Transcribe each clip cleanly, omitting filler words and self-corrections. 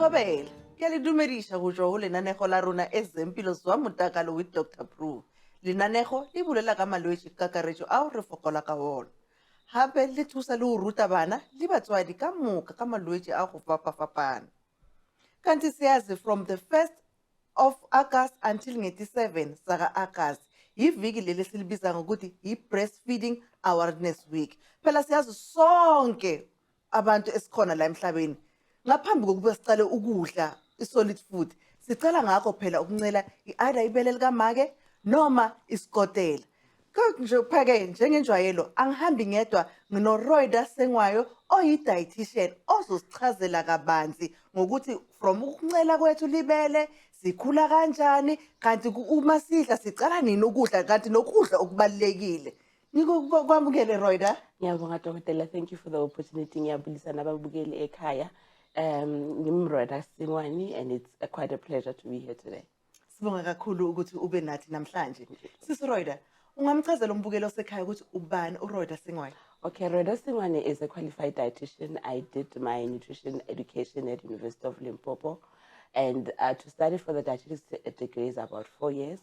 Thobela, ke le dumedisha go tswa go lenanego la rona ezempilo zwa motakalo with Dr Pru. Lenanego le bolela ka malwetse ka kakaretso ao re fokola ka ona. Hape le thusa le go ruta bana le batswadi ka moka ka malwetse a go fapafapana. Kanti siyazi from the 1st of August until 27 saka August iviki leli silibiza ngokuthi i-breastfeeding awareness week. Phela siyazi sonke abantu esikhona la emhlabeni ngaphambi kokuba sicale ukudla i-solid food sicela ngakho phela ukuncela i-ada ibele likamake noma isikotela. Nje phake njengenjwayelo angihambi ngedwa ngino Rhoyda Singwane oyi-dietitian ozosichazela kabanzi ngokuthi from ukuncela kwethu libele sikhula kanjani kanti uma sidla sicala nini ukudla kanti nokudla okubalekile. Ngikwamukele Rhoyda. Ngiyabonga Dr. Thank you for the opportunity. Ngiyabulisa nababukeli ekhaya. Ms Rhoyda Singwane, and it's quite a pleasure to be here today. Sibonga kakhulu ukuthi ube nathi namhlanje. Sisi Rhoyda, ungamchazela umbukeli osekhaya ukuthi ubani uRhoyda Singwane? Okay, Rhoyda Singwane is a qualified dietitian. I did my nutrition education at University of Limpopo, and to study for the dietetics degree is about 4 years.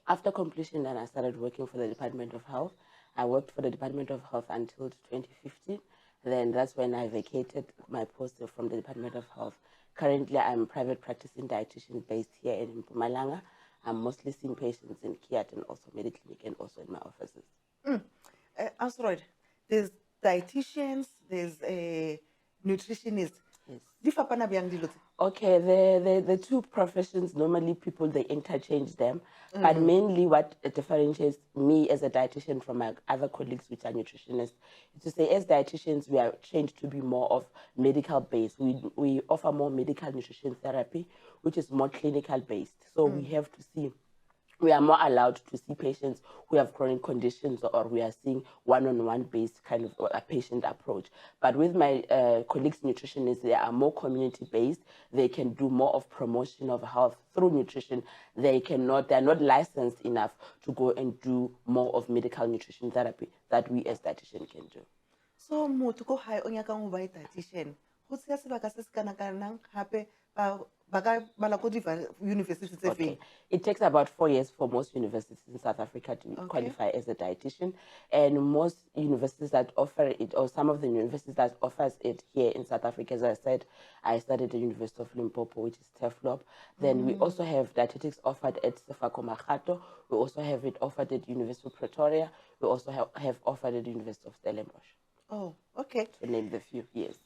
After completion, then I started working for the Department of Health. I worked for the Department of Health until 2015. Then that's when I vacated my post from the Department of Health. Currently, I'm a private practicing dietitian based here in Mpumalanga. I'm mostly seeing patients in Kiat and also Mediclinic and also in my offices. Rhoyda, there's dietitians, there's a nutritionist. Yes. Okay, the two professions, normally people, they interchange them. But mainly what differentiates me as a dietitian from my other colleagues, which are nutritionists, is to say as dietitians, we are trained to be more of medical based. We offer more medical nutrition therapy, which is more clinical based. So we have to see, we are more allowed to see patients who have chronic conditions, or we are seeing one-on-one based kind of a patient approach. But with my colleagues nutritionists, they are more community based. They can do more of promotion of health through nutrition. They're not licensed enough to go and do more of medical nutrition therapy that we as dietitians can do. So motho ko hae o nyaka go ba dietitian go tseya sebaka se se kana kanang gape Okay. It takes about 4 years for most universities in South Africa to qualify as a dietitian, and most universities that offer it, or some of the universities that offers it here in South Africa, as I said, I studied at the University of Limpopo, which is TEFLOP. Then we also have dietetics offered at Sefako Makgato. We also have it offered at University of Pretoria. We also have offered at the University of Stellenbosch. Oh, okay. To name the few, yes.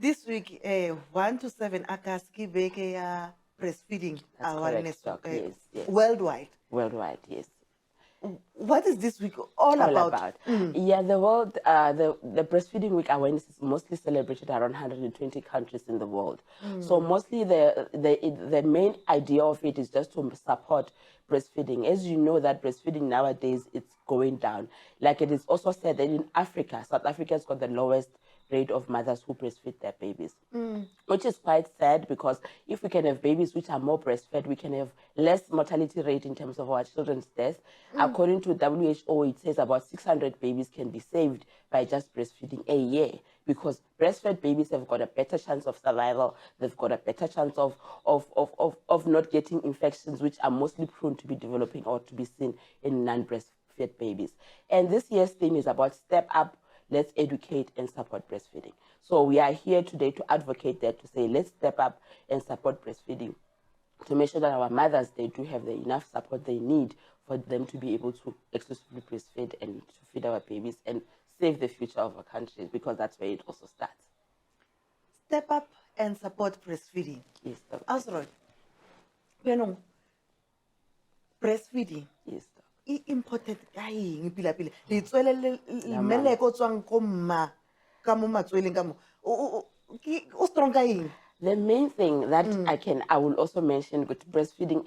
This week, 1 to 7 August, give breastfeeding awareness. Yes, yes. Worldwide. Worldwide, yes. What is this week all about? Yeah, the world, the breastfeeding week awareness is mostly celebrated around 120 countries in the world. So mostly the main idea of it is just to support breastfeeding. As you know, that breastfeeding nowadays it's going down. Like it is also said that in Africa, South Africa has got the lowest rate of mothers who breastfeed their babies, which is quite sad, because if we can have babies which are more breastfed, we can have less mortality rate in terms of our children's deaths. According to WHO, it says about 600 babies can be saved by just breastfeeding a year, because breastfed babies have got a better chance of survival. They've got a better chance of not getting infections, which are mostly prone to be developing or to be seen in non-breastfed babies. And this year's theme is about step up. Let's educate and support breastfeeding. So we are here today to advocate that, to say let's step up and support breastfeeding, to make sure that our mothers, they do have the enough support they need for them to be able to exclusively breastfeed and to feed our babies and save the future of our country, because that's where it also starts. Step up and support breastfeeding. Yes. Rhoyda, breastfeeding. Yes. Important the main thing that I will also mention with breastfeeding,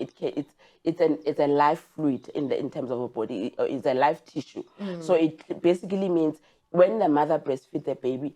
it's a life fluid in terms of a body. It's a life tissue. So it basically means when the mother breastfeeds the baby,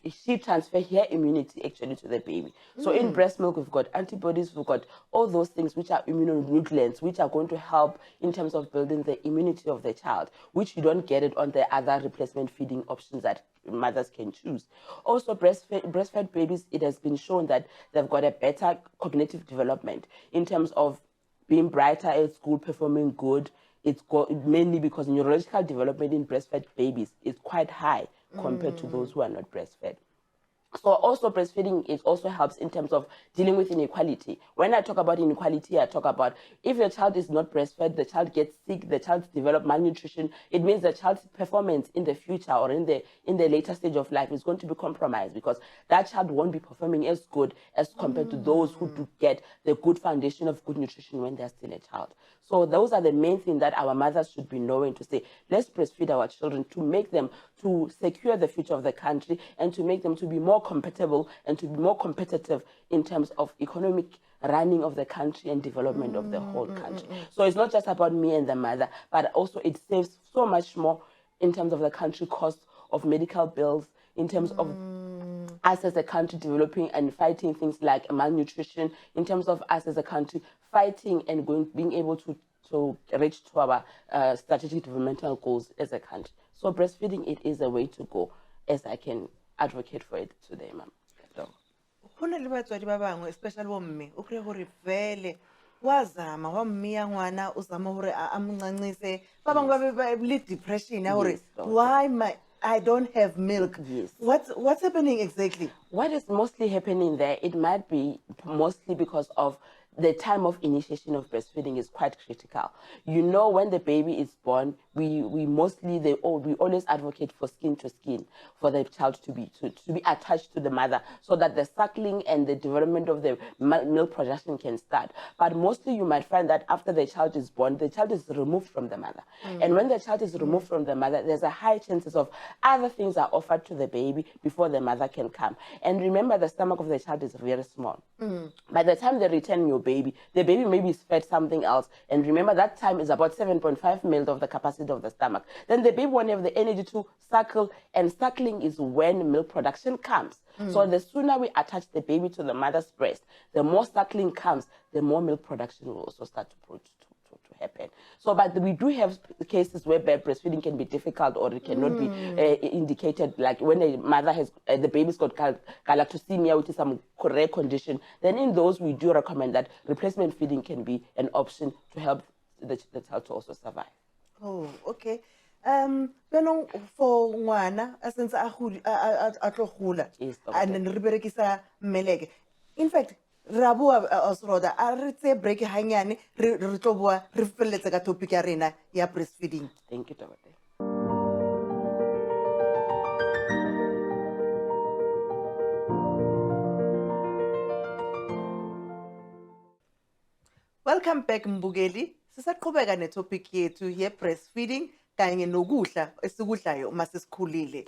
she transfers her immunity actually to the baby. So in breast milk, we've got antibodies, we've got all those things which are immunonutrients, which are going to help in terms of building the immunity of the child, which you don't get it on the other replacement feeding options that mothers can choose. Also, breastfed babies, it has been shown that they've got a better cognitive development in terms of being brighter at school, performing good. It's mainly because neurological development in breastfed babies is quite high compared to those who are not breastfed. So also breastfeeding, it also helps in terms of dealing with inequality. When I talk about inequality, I talk about if the child is not breastfed, the child gets sick, the child develops malnutrition, it means the child's performance in the future or in the later stage of life is going to be compromised, because that child won't be performing as good as compared to those who do get the good foundation of good nutrition when they're still a child. So those are the main things that our mothers should be knowing, to say, let's breastfeed our children to make them, to secure the future of the country and to make them to be more compatible and to be more competitive in terms of economic running of the country and development of the whole country. So it's not just about me and the mother, but also it saves so much more in terms of the country cost of medical bills, in terms of us as a country developing and fighting things like malnutrition, in terms of us as a country fighting and being able to reach to our strategic developmental goals as a country. So breastfeeding, it is a way to go, as I can advocate for it today, ma'am. So. Go na le batswadi ba bangwe, especially bo mme, o kry gore vele wa zama wa mmea ngwana o zama gore a mo ncancise, ba bangwe ba le depression ya gore why I don't have milk. Yes. What's happening exactly? What is mostly happening there, it might be mostly because of the time of initiation of breastfeeding is quite critical. You know, when the baby is born, we always advocate for skin to skin, for the child to be attached to the mother, so that the suckling and the development of the milk production can start. But mostly you might find that after the child is born, the child is removed from the mother. And when the child is removed from the mother, there's a high chances of other things are offered to the baby before the mother can come. And remember, the stomach of the child is very small. By the time they return your baby, the baby maybe is fed something else. And remember, that time is about 7.5 mils of the capacity of the stomach. Then the baby won't have the energy to suckle, and suckling is when milk production comes. So the sooner we attach the baby to the mother's breast, the more suckling comes, the more milk production will also start to happen. So, but we do have cases where breastfeeding can be difficult, or it cannot be indicated, like when a mother has, the baby's got galactosemia, which is some rare condition. Then in those, we do recommend that replacement feeding can be an option to help the child to also survive. Oh, okay. For ngwana since a tlo gola and then re berekisa mmeleke. In fact, Rabu Rhoyda, a re tse break hanyane re tlo bua re feletse ka topic ya rena ya breastfeeding. Thank you, Dr. Welcome back, Mbugeli. Sisaqhubeka netopic yethu ye breastfeeding kanye nokudla esikudlayo uma sesikhulile.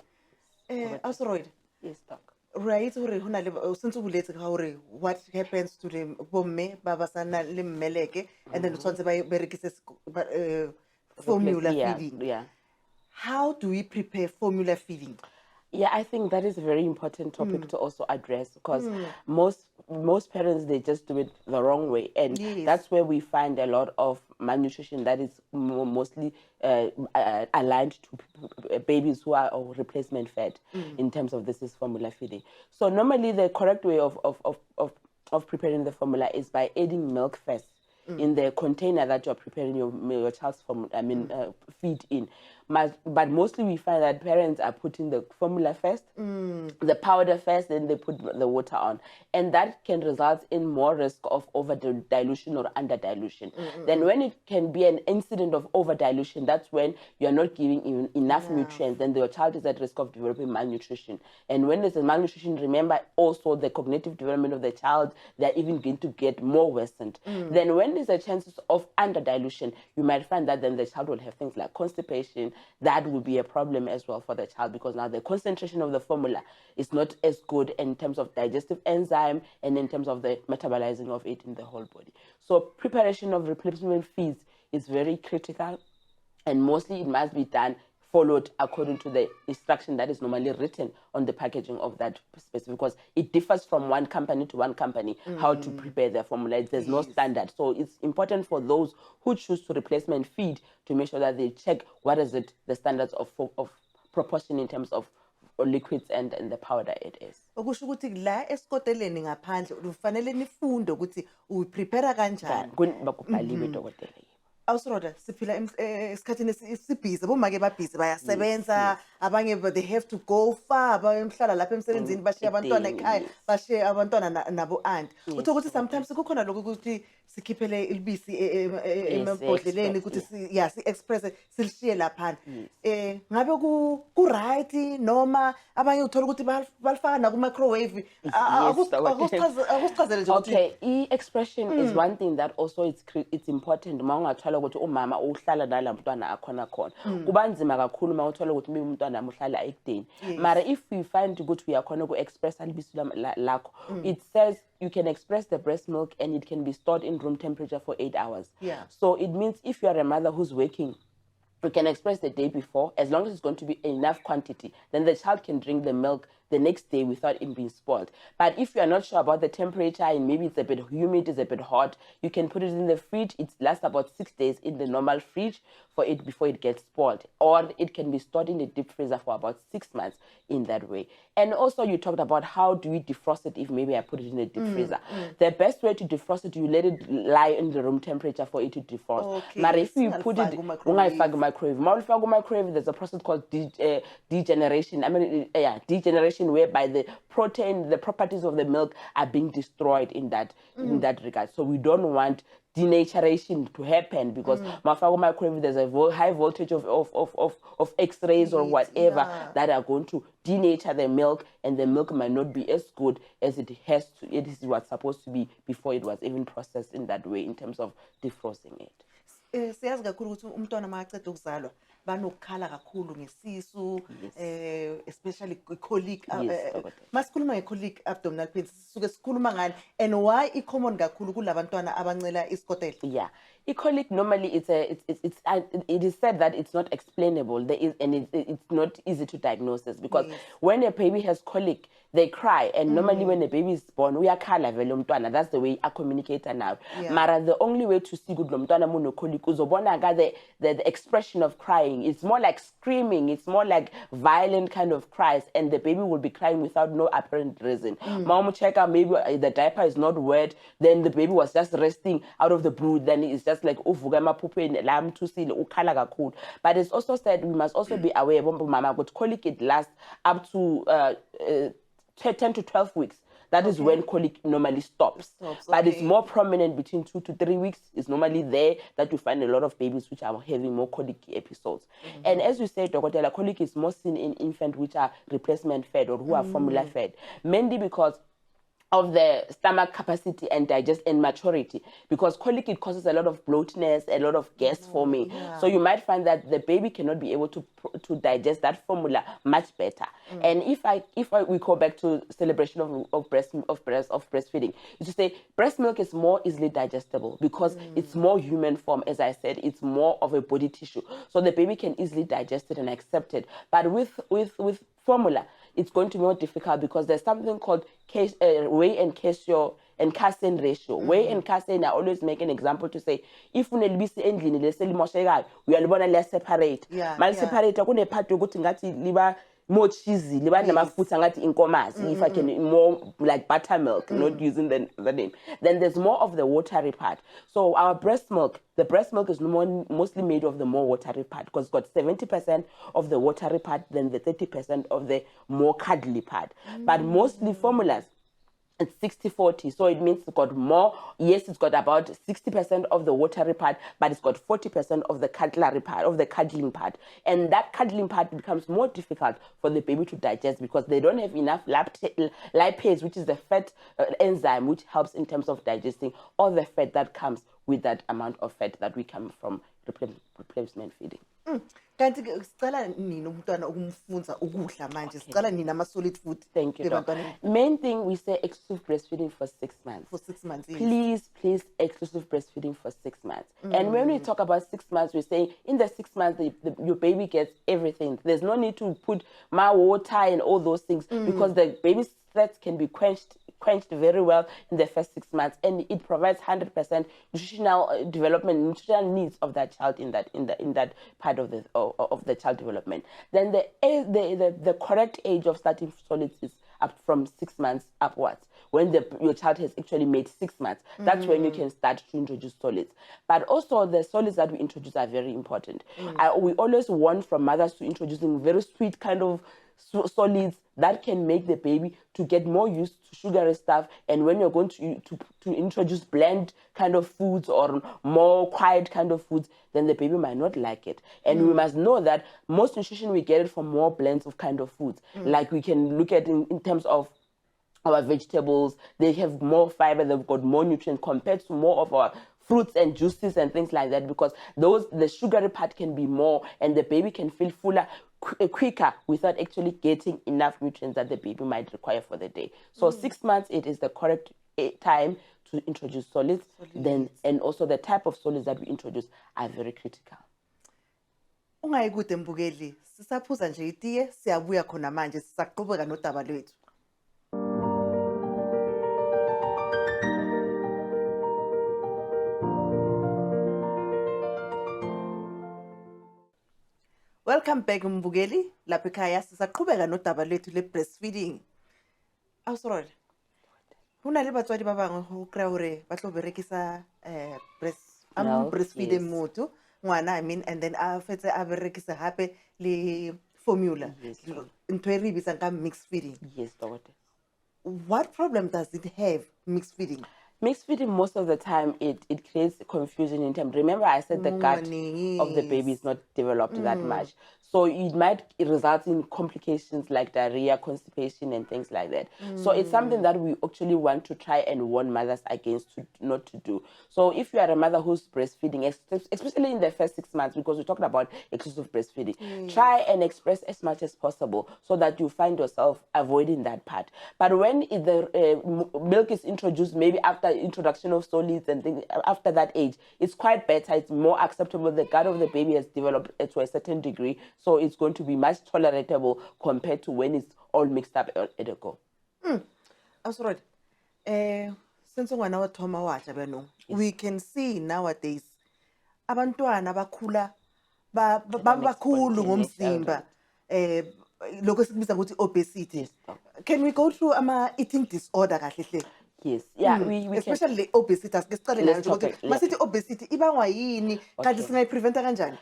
Rhoyda. Yes, doc. Right, since what happens to the bomme babasana le mmeleke and then tshwantse ba berekise formula feeding. Yeah. How do we prepare formula feeding? Yeah, I think that is a very important topic to also address, because most parents, they just do it the wrong way, and that's where we find a lot of malnutrition that is mostly aligned to babies who are replacement fed in terms of this is formula feeding. So normally the correct way of preparing the formula is by adding milk first in the container that you're preparing your child's feed in. But mostly we find that parents are putting the formula first, the powder first, then they put the water on. And that can result in more risk of over dilution or under dilution. Then when it can be an incident of over dilution, that's when you're not giving enough nutrients, then your child is at risk of developing malnutrition. And when there's a malnutrition, remember also the cognitive development of the child, they're even going to get more worsened. Then when there's a chances of under dilution, you might find that then the child will have things like constipation. That will be a problem as well for the child, because now the concentration of the formula is not as good in terms of digestive enzyme and in terms of the metabolizing of it in the whole body. So preparation of replacement feeds is very critical, and mostly it must be done followed according to the instruction that is normally written on the packaging of that specific, because it differs from one company to one company how to prepare their formula. There's no standard. So it's important for those who choose to replacement feed to make sure that they check what is it, the standards of proportion in terms of liquids and the powder it is. Okusho ukuthi la esikoteleni ngaphandle ufanele nifunde ukuthi uprepare kanjani. Bakubhaliwe dokotela. Awusiroda siphila esikhathini sibhizi bomake babhizi bayasebenza abanye they have to go far bayemhlala lapha emsebenzini bashiya abantwana ekhaya bashiya abantwana nabo aunt utho ukuthi sometimes kukhona lokho ukuthi sikhiphele ilibisi emabhodleleni ukuthi si express silishiye lapha ngabe ku right noma abanye uthola ukuthi balifaka na ku microwave akusichazele nje ukuthi okay expression is one thing that also it's important mawungathola ukuthi umama uhlala nala mntwana akhona khona kuba nzima kakhulu mawuthola ukuthi umntwana uhlala ekudeni mara if we find ukuthi uyakhona ku express alibisi lakho it says you can express the breast milk and it can be stored in room temperature for 8 hours. So it means if you are a mother who's working, you can express the day before, as long as it's going to be enough quantity, then the child can drink the milk the next day without it being spoiled. But if you are not sure about the temperature and maybe it's a bit humid, it's a bit hot, you can put it in the fridge. It lasts about 6 days in the normal fridge before it gets spoiled. Or it can be stored in the deep freezer for about 6 months in that way. And also you talked about how do we defrost it if maybe I put it in the deep freezer. The best way to defrost it, you let it lie in the room temperature for it to defrost. But if you put it in microwave, there's a process called degeneration. Degeneration whereby the protein, the properties of the milk are being destroyed in that regard. So we don't want denaturation to happen because microwave there's a high voltage of X-rays or whatever that are going to denature the milk, and the milk might not be as good as it is what's supposed to be before it was even processed in that way in terms of defrosting it. Siyazi kakhulu ukuthi umntwana maqeda ukuzalwa banokukhala kakhulu ngesisu especially colic masikhuluma ngecolic abdominal pain sisuke sikhuluma ngani and why common kakhulu kulabantwana abancela isikotela colic normally it is said that it's not explainable it's not easy to diagnose because when a baby has colic they cry and normally when a baby is born uyakhala vele umntwana, that's the way I communicate now. Mara the only way to see good umntwana muno colic uzobona the expression of crying, it's more like screaming, it's more like violent kind of cries, and the baby will be crying without no apparent reason. Mom check out maybe the diaper is not wet, then the baby was just resting out of the blue, then it's just like but it's also said we must also be aware of colic, it lasts up to 10 to 12 weeks. That is when colic normally stops. But it's more prominent between 2 to 3 weeks. It's normally there that you find a lot of babies which are having more colic episodes. And as you said, Dr. Colic is more seen in infants which are replacement fed or who are formula fed, mainly because of the stomach capacity and digest and maturity, because colic it causes a lot of bloatness, a lot of gas forming. So you might find that the baby cannot be able to digest that formula much better. And if we go back to celebration of breastfeeding, is to say breast milk is more easily digestible because it's more human form. As I said, it's more of a body tissue, so the baby can easily digest it and accept it. But with formula, it's going to be more difficult because there's something called weigh and casein ratio. Weigh and casein, I always make an example to say, if we libisi endlini leselimoshekayo, uyalibona liya separate. Mal separate kune part yokuthi ngathi liba more cheesy, liba namafutha ngathi inkomazi, if I can more like buttermilk, not using the name. Then there's more of the watery part. So our breast milk, the breast milk is mostly made of the more watery part because it's got 70% of the watery part, then the 30% of the more cuddly part. But mostly formulas, it's 60-40, so it means it's got more. Yes, it's got about 60% of the watery part, but it's got 40% of the cuddlery part, of the cuddling part. And that cuddling part becomes more difficult for the baby to digest because they don't have enough lipase, which is the fat enzyme, which helps in terms of digesting all the fat that comes with that amount of fat that we come from replacement feeding. Kanti-ke sicala nini umntwana ukumfunza ukudla manje? Sicala nini ama-solid food Thank you, Doc. ebantwaneni? Main thing, we say exclusive breastfeeding for 6 months. For 6 months, yes. Please, exclusive breastfeeding for 6 months. And when we talk about 6 months, we say in the 6 months, your baby gets everything. There's no need to put my water and all those things because the baby's thirst can be quenched very well in the first 6 months, and it provides 100% nutritional development, nutritional needs of that child in that part of the child development. Then the correct age of starting solids is up from 6 months upwards. When your child has actually made 6 months, that's when you can start to introduce solids. But also the solids that we introduce are very important. We always want from mothers to introducing very sweet kind of solids that can make the baby to get more used to sugary stuff. And when you're going to introduce bland kind of foods or more quiet kind of foods, then the baby might not like it. And we must know that most nutrition we get it from more blends of kind of foods. Like we can look at in terms of our vegetables, they have more fiber, they've got more nutrients compared to more of our fruits and juices and things like that, because the sugary part can be more and the baby can feel fuller quicker without actually getting enough nutrients that the baby might require for the day. So 6 months, it is the correct time to introduce solids. Then, and also the type of solids that we introduce are very critical. Ungayikude mbukeli, sisaphuza nje itiye, siyabuya khona manje sisaqhubeka nodaba lwethu. Welcome back mbukeli, lapha ekhaya sisaqhubeka nodaba lwethu le-breastfeeding. Awusorole, hona le batswadi ba bangwe go kry-a gore ba tlo berekisa breastfeed motho ngwana, I mean, and then a fetse a berekisa hape le formula, ntho e re bitsang ka mixed feeding. Yes, Doctor. What problem does it have, mixed feeding? Mixed feeding, most of the time, it creates confusion in terms. Remember, I said the gut of the baby is not developed that much. So it might result in complications like diarrhea, constipation, and things like that. So it's something that we actually want to try and warn mothers against not to do. So if you are a mother who's breastfeeding, especially in the first 6 months, because we're talking about exclusive breastfeeding, try and express as much as possible so that you find yourself avoiding that part. But when the milk is introduced, maybe after introduction of solids and things, after that age, it's quite better. It's more acceptable. The gut of the baby has developed to a certain degree. So it's going to be much tolerable compared to when it's all mixed up at a go. Awusorole, since ungwana wa thoma watsha beno, we can see nowadays abantwana bakhula bakhulu ngomzimba, lokho sikubiza ukuthi obesity. Can we go through eating disorder kahle hle? Yes, yeah, we especially the obesity. Masithi obesity ibangwa yini kanti singayipreventa kanjani?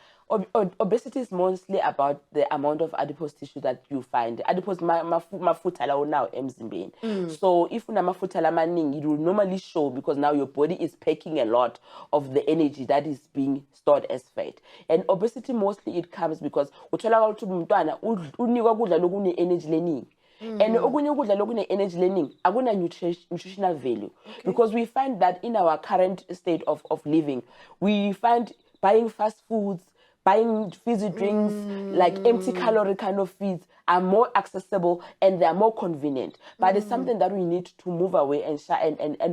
Obesity is mostly about the amount of adipose tissue that you find. Adipose mafutha lawo now emzimbeni. So if unamafutha lamaningi, it will normally show because now your body is packing a lot of the energy that is being stored as fat. And obesity mostly it comes because uthola ukuthi umntwana unikwa kudla lokune energy leningi. And okunye ukudla lokune energy learning akuna nutritional value, because we find that in our current state of living, we find buying fast foods, buying fizzy drinks, like empty calorie kind of feeds are more accessible and they are more convenient. But it's something that we need to move away and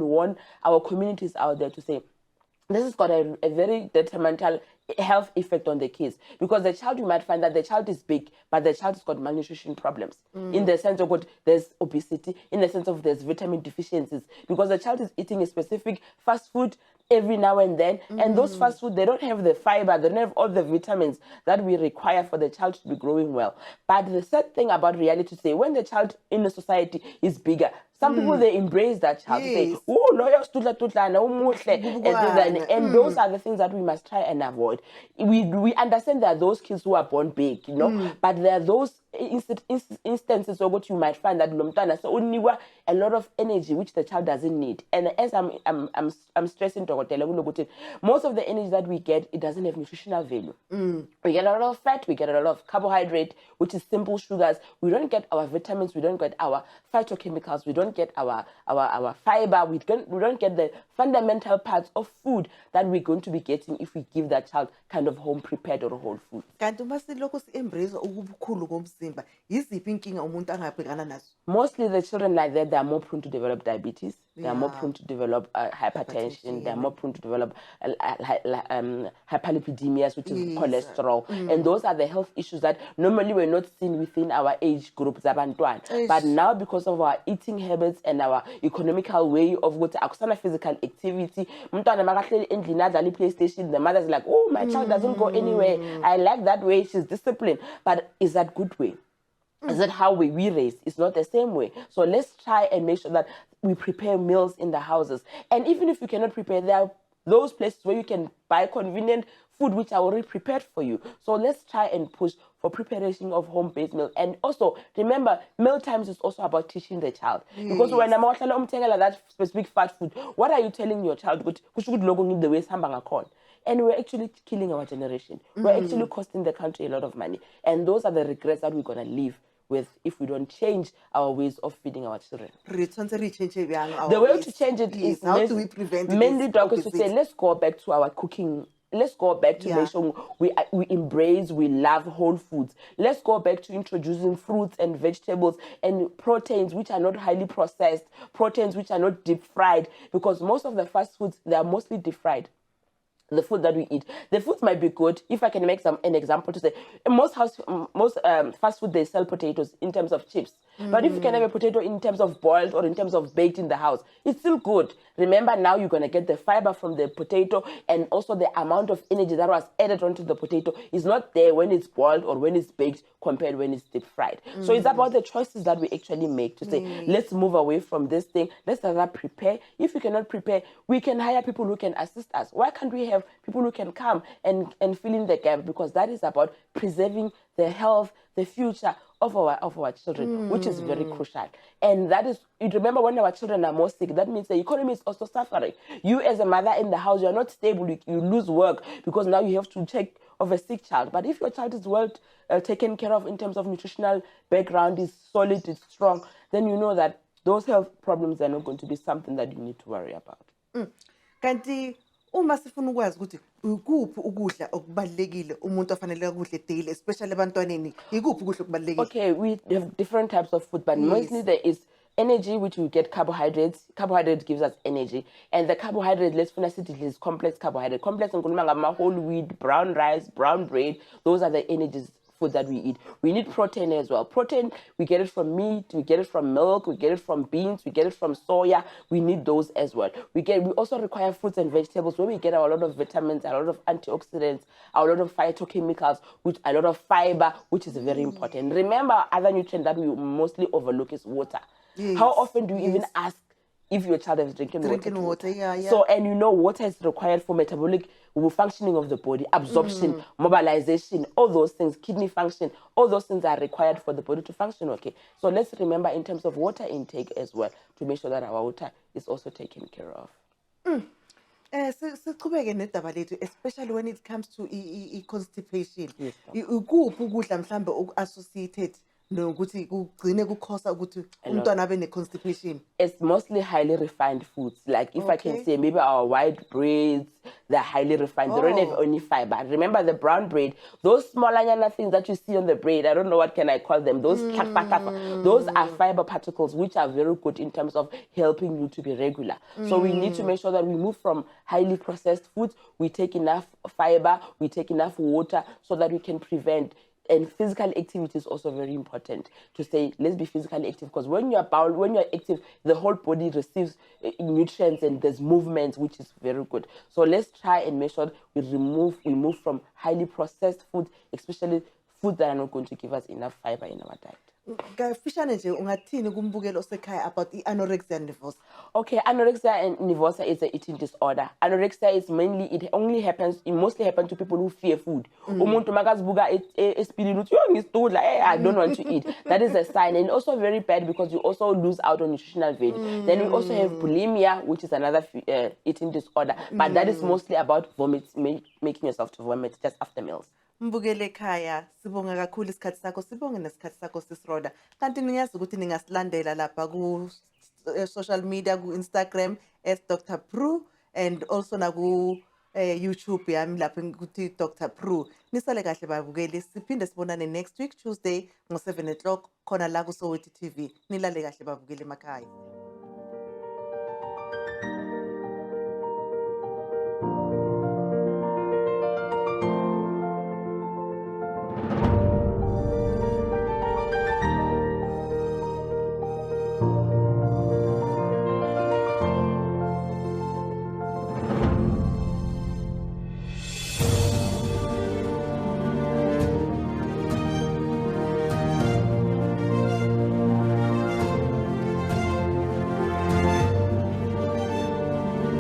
warn our communities out there to say, this has got a very detrimental health effect on the kids, because the child, you might find that the child is big, but the child has got malnutrition problems in the sense of what there's obesity, in the sense of there's vitamin deficiencies, because the child is eating a specific fast food every now and then, and those fast food, they don't have the fiber, they don't have all the vitamins that we require for the child to be growing well. But the sad thing about reality today, when the child in the society is bigger, some people, they embrace that child. Yes. They say, oh, no, and those are the things that we must try and avoid. We understand that those kids who are born big, you know, but there are those instances of what you might find that a lot of energy which the child doesn't need. And as I'm stressing to most of the energy that we get, it doesn't have nutritional value. We get a lot of fat, we get a lot of carbohydrate, which is simple sugars. We don't get our vitamins, we don't get our phytochemicals, we don't get our fiber, we don't get the fundamental parts of food that we're going to be getting if we give that child kind of home prepared or whole food. Kanti uma silokhu si-embrace ubukhulu komzimba, yiziphi inkinga umuntu angabhekana nazo? Mostly the children like that, they are more prone to develop diabetes. They are more prone to develop hypertension. They are more prone to develop hyperlipidemia, which is cholesterol. And those are the health issues that normally we're not seen within our age group. But now, because of our eating habits and our economical way of what physical activity, PlayStation, the mother's like, oh, my child doesn't go anywhere. I like that way. She's disciplined. But is that good way? Is that how we raise? It's not the same way. So let's try and make sure that we prepare meals in the houses. And even if you cannot prepare, there are those places where you can buy convenient food which are already prepared for you. So let's try and push for preparation of home-based meals. And also, remember, meal times is also about teaching the child. Because when I'm telling that specific fast food, what are you telling your child? The way and we're actually killing our generation. We're actually costing the country a lot of money. And those are the regrets that we're going to live with if we don't change our ways of feeding our children. The way to change it is how do we prevent it? Mainly doctors would say, let's go back to our cooking. Let's go back to make sure we embrace, we love whole foods. Let's go back to introducing fruits and vegetables and proteins which are not highly processed, proteins which are not deep fried, because most of the fast foods, they are mostly deep fried. The food that we eat, the foods might be good. If I can make an example to say, most fast food, they sell potatoes in terms of chips. But if you can have a potato in terms of boiled or in terms of baked in the house, it's still good. Remember, now you're going to get the fiber from the potato, and also the amount of energy that was added onto the potato is not there when it's boiled or when it's baked compared when it's deep fried. So it's about the choices that we actually make to say, let's move away from this thing. Let's rather prepare. If we cannot prepare, we can hire people who can assist us. Why can't we have people who can come and fill in the gap? Because that is about preserving the health, the future of our children, which is very crucial. And that is, you remember, when our children are more sick, that means the economy is also suffering. You as a mother in the house, you're not stable, you lose work because now you have to take of a sick child. But if your child is well taken care of in terms of nutritional background, is solid, is strong, then you know that those health problems are not going to be something that you need to worry about. Kanti uma sifuna ukwazi ukuthi ukuphi ukudla okubalekile umuntu afanele ukudla daily, especially abantwaneni, ikuphi ukudla okubalekile? Okay, we have different types of food, but mostly there is energy, which we get carbohydrates. Carbohydrates gives us energy, and the carbohydrate, let's finish it, is complex carbohydrate. Complex whole wheat, brown rice, brown bread. Those are the energies food that we eat. We need protein as well. Protein, we get it from meat, we get it from milk, we get it from beans, we get it from soya. We need those as well. We also require fruits and vegetables where we get a lot of vitamins, a lot of antioxidants, a lot of phytochemicals, a lot of fiber, which is very important. Remember, other nutrient that we mostly overlook is water. How often do you even ask if your child is drinking water? So, and you know, water is required for metabolic functioning of the body, absorption, mobilization, all those things, kidney function, all those things are required for the body to function okay. So let's remember in terms of water intake as well, to make sure that our water is also taken care of. Siqhubeke nedaba lethu, especially when it comes to constipation. Ukuphi ukudla mhlambe oku-associated nokuthi kugcine kukhosa ukuthi umntwana abe ne-constipation? It's mostly highly refined foods. Like if I can say, maybe our white breads, they're highly refined. They don't have any fiber. Remember the brown bread, those smaller things that you see on the bread, I don't know what can I call them, those those are fiber particles which are very good in terms of helping you to be regular. So we need to make sure that we move from highly processed foods, we take enough fiber, we take enough water so that we can prevent. And physical activity is also very important to say, let's be physically active, because when you're active, the whole body receives nutrients and there's movement, which is very good. So let's try and make sure we move from highly processed food, especially food that are not going to give us enough fiber in our diet. Kafishane nje ungathini kumbukelo osekhaya about anorexia nervosa? Okay, anorexia nervosa is an eating disorder. Anorexia is it mostly happens to people who fear food. Umuntu makazibuka espilini uthi ngistudla, I don't want to eat. That is a sign, and also very bad because you also lose out on nutritional value. Then we also have bulimia, which is another eating disorder, but that is mostly about making yourself to vomit just after meals. Mbukele ekhaya, sibonga kakhulu isikhathi sakho, sibonge nesikhathi sakho Sis Rhoyda. Kanti niyazi ukuthi ningasilandela lapha ku social media, ku Instagram as Dr Pru, and also naku YouTube yami lapho ngikuthi Dr Pru. Nisale kahle babukeli, siphinde sibonane next week Tuesday ngo 7 o'clock khona la ku Soweto TV. Nilale kahle babukeli emakhaya.